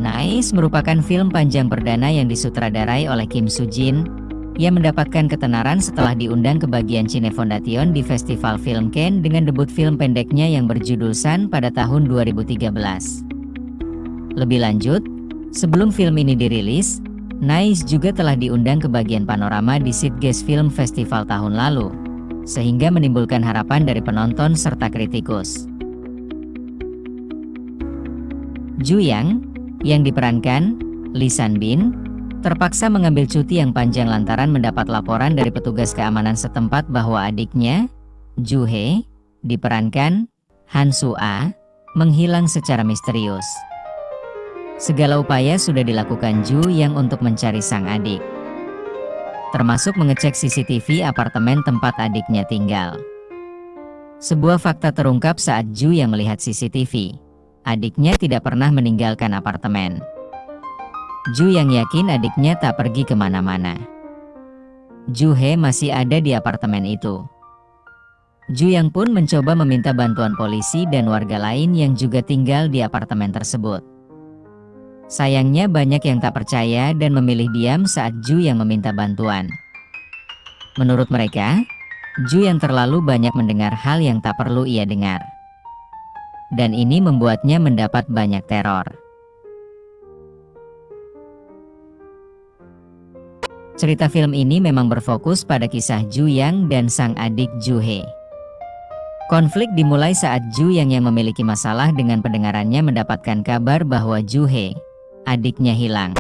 Nice merupakan film panjang perdana yang disutradarai oleh Kim Soo Jin. Ia mendapatkan ketenaran setelah diundang ke bagian Cinefondatien di Festival Film Cannes dengan debut film pendeknya yang berjudul Sun pada tahun 2013. Lebih lanjut, sebelum film ini dirilis, Nice juga telah diundang ke bagian panorama di Sitges Film Festival tahun lalu, sehingga menimbulkan harapan dari penonton serta kritikus. Ju Yang, yang diperankan Lee San-bin, terpaksa mengambil cuti yang panjang lantaran mendapat laporan dari petugas keamanan setempat bahwa adiknya, Ju Hye, diperankan Han Soo-ah, menghilang secara misterius. Segala upaya sudah dilakukan Ju Yang untuk mencari sang adik, termasuk mengecek CCTV apartemen tempat adiknya tinggal. Sebuah fakta terungkap saat Ju Yang melihat CCTV. Adiknya tidak pernah meninggalkan apartemen. Ju Yang yakin adiknya tak pergi kemana-mana. Ju Hye masih ada di apartemen itu. Ju Yang pun mencoba meminta bantuan polisi dan warga lain yang juga tinggal di apartemen tersebut. Sayangnya banyak yang tak percaya dan memilih diam saat Ju Yang meminta bantuan. Menurut mereka, Ju Yang terlalu banyak mendengar hal yang tak perlu ia dengar. Dan ini membuatnya mendapat banyak teror. Cerita film ini memang berfokus pada kisah Ju Yang dan sang adik Ju Hye. Konflik dimulai saat Ju Yang memiliki masalah dengan pendengarannya mendapatkan kabar bahwa Ju Hye, adiknya, hilang.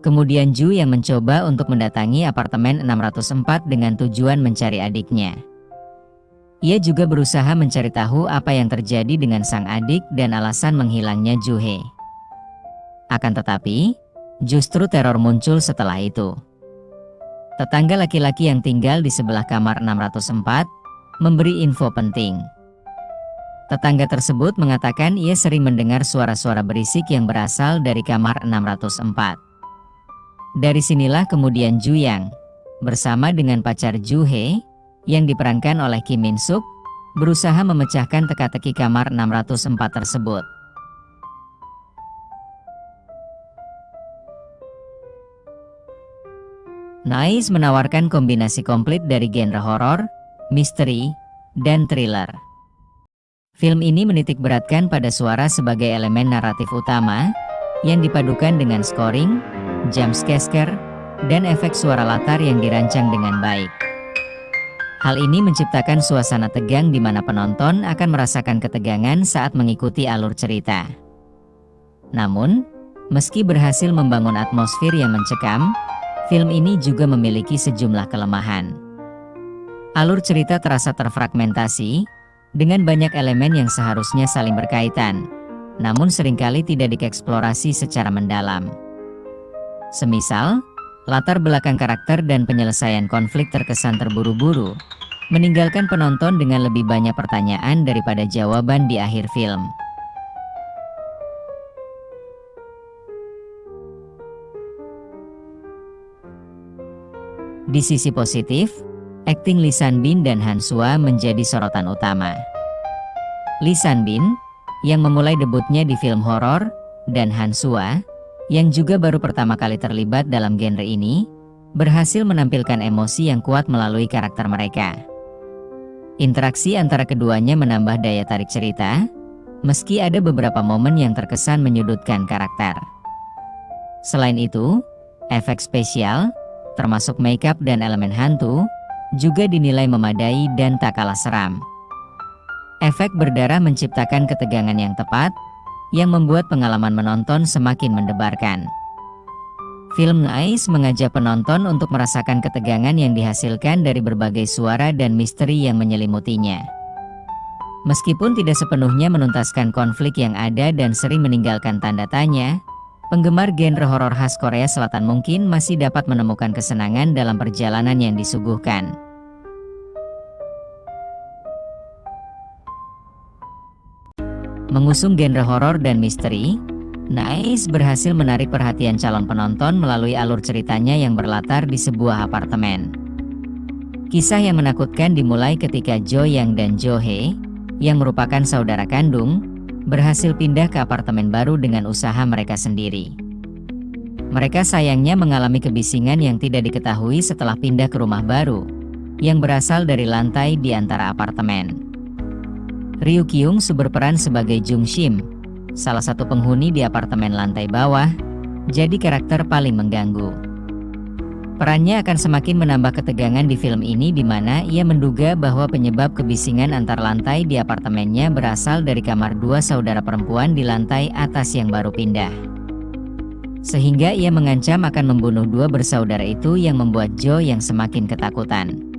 Kemudian Ju Yang mencoba untuk mendatangi apartemen 604 dengan tujuan mencari adiknya. Ia juga berusaha mencari tahu apa yang terjadi dengan sang adik dan alasan menghilangnya Ju Hye. Akan tetapi, justru teror muncul setelah itu. Tetangga laki-laki yang tinggal di sebelah kamar 604 memberi info penting. Tetangga tersebut mengatakan ia sering mendengar suara-suara berisik yang berasal dari kamar 604. Dari sinilah kemudian Ju Yang, bersama dengan pacar Ju Hye, yang diperankan oleh Kim Min Suk, berusaha memecahkan teka-teki kamar 604 tersebut. Nice menawarkan kombinasi komplit dari genre horor, misteri, dan thriller. Film ini menitikberatkan pada suara sebagai elemen naratif utama, yang dipadukan dengan scoring, jumpscare, dan efek suara latar yang dirancang dengan baik. Hal ini menciptakan suasana tegang di mana penonton akan merasakan ketegangan saat mengikuti alur cerita. Namun, meski berhasil membangun atmosfer yang mencekam, film ini juga memiliki sejumlah kelemahan. Alur cerita terasa terfragmentasi, dengan banyak elemen yang seharusnya saling berkaitan, namun seringkali tidak dieksplorasi secara mendalam. Semisal, latar belakang karakter dan penyelesaian konflik terkesan terburu-buru, meninggalkan penonton dengan lebih banyak pertanyaan daripada jawaban di akhir film. Di sisi positif, akting Lee San-bin dan Han Soo-ah menjadi sorotan utama. Lee San-bin, yang memulai debutnya di film horor, dan Han Soo-ah, yang juga baru pertama kali terlibat dalam genre ini, berhasil menampilkan emosi yang kuat melalui karakter mereka. Interaksi antara keduanya menambah daya tarik cerita, meski ada beberapa momen yang terkesan menyudutkan karakter. Selain itu, efek spesial, termasuk makeup dan elemen hantu, juga dinilai memadai dan tak kalah seram. Efek berdarah menciptakan ketegangan yang tepat, yang membuat pengalaman menonton semakin mendebarkan. Film Nice mengajak penonton untuk merasakan ketegangan yang dihasilkan dari berbagai suara dan misteri yang menyelimutinya. Meskipun tidak sepenuhnya menuntaskan konflik yang ada dan sering meninggalkan tanda tanya, penggemar genre horor khas Korea Selatan mungkin masih dapat menemukan kesenangan dalam perjalanan yang disuguhkan. Mengusung genre horor dan misteri, Nice berhasil menarik perhatian calon penonton melalui alur ceritanya yang berlatar di sebuah apartemen. Kisah yang menakutkan dimulai ketika Jo Yang dan Jo Hye, yang merupakan saudara kandung, berhasil pindah ke apartemen baru dengan usaha mereka sendiri. Mereka sayangnya mengalami kebisingan yang tidak diketahui setelah pindah ke rumah baru, yang berasal dari lantai di antara apartemen. Ryu Kyung-soo berperan sebagai Jung Shim, salah satu penghuni di apartemen lantai bawah, jadi karakter paling mengganggu. Perannya akan semakin menambah ketegangan di film ini di mana ia menduga bahwa penyebab kebisingan antar lantai di apartemennya berasal dari kamar dua saudara perempuan di lantai atas yang baru pindah. Sehingga ia mengancam akan membunuh dua bersaudara itu yang membuat Jo yang semakin ketakutan.